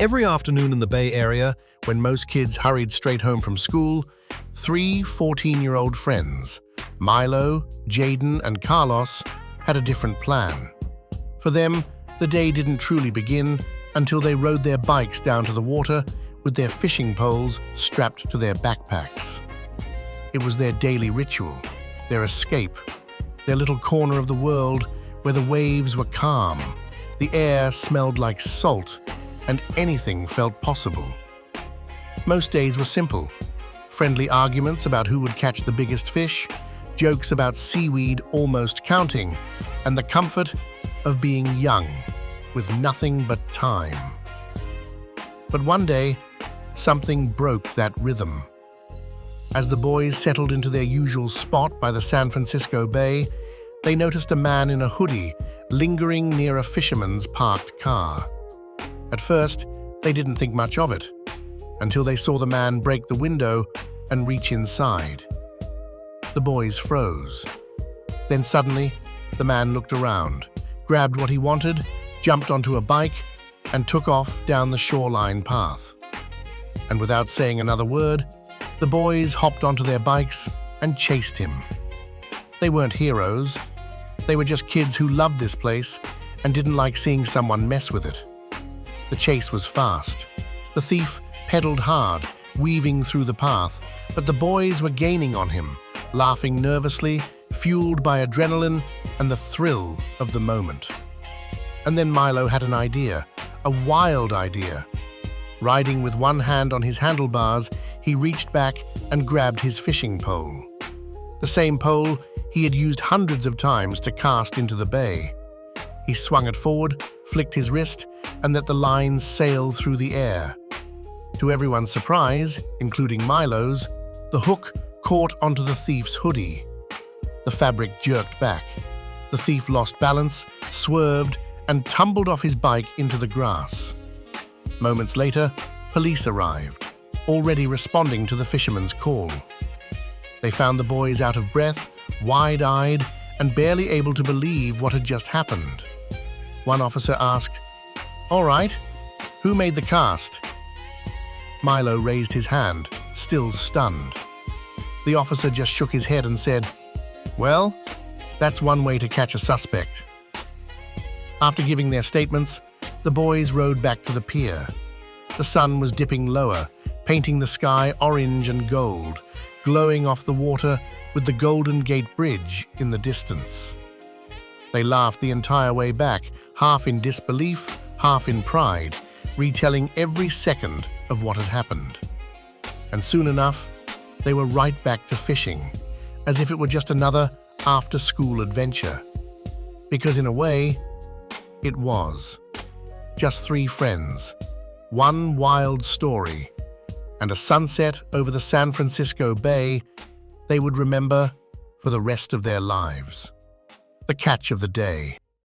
Every afternoon in the Bay Area, when most kids hurried straight home from school, three 14-year-old friends, Milo, Jaden, and Carlos, had a different plan. For them, the day didn't truly begin until they rode their bikes down to the water with their fishing poles strapped to their backpacks. It was their daily ritual, their escape, their little corner of the world where the waves were calm, the air smelled like salt, and anything felt possible. Most days were simple. Friendly arguments about who would catch the biggest fish, jokes about seaweed almost counting, and the comfort of being young, with nothing but time. But one day, something broke that rhythm. As the boys settled into their usual spot by the San Francisco Bay, they noticed a man in a hoodie lingering near a fisherman's parked car. At first, they didn't think much of it, until they saw the man break the window and reach inside. The boys froze. Then suddenly, the man looked around, grabbed what he wanted, jumped onto a bike, and took off down the shoreline path. And without saying another word, the boys hopped onto their bikes and chased him. They weren't heroes. They were just kids who loved this place and didn't like seeing someone mess with it. The chase was fast. The thief pedaled hard, weaving through the path, but the boys were gaining on him, laughing nervously, fueled by adrenaline and the thrill of the moment. And then Milo had an idea, a wild idea. Riding with one hand on his handlebars, he reached back and grabbed his fishing pole. The same pole he had used hundreds of times to cast into the bay. He swung it forward, flicked his wrist, and let the lines sail through the air. To everyone's surprise, including Milo's, the hook caught onto the thief's hoodie. The fabric jerked back. The thief lost balance, swerved, and tumbled off his bike into the grass. Moments later, police arrived, already responding to the fisherman's call. They found the boys out of breath, wide-eyed, and barely able to believe what had just happened. One officer asked, "All right, who made the cast?" Milo raised his hand, still stunned. The officer just shook his head and said, "Well, that's one way to catch a suspect." After giving their statements, the boys rowed back to the pier. The sun was dipping lower, painting the sky orange and gold, glowing off the water with the Golden Gate Bridge in the distance. They laughed the entire way back, half in disbelief, half in pride, retelling every second of what had happened. And soon enough, they were right back to fishing, as if it were just another after-school adventure. Because in a way, it was. Just three friends, one wild story, and a sunset over the San Francisco Bay they would remember for the rest of their lives. The catch of the day.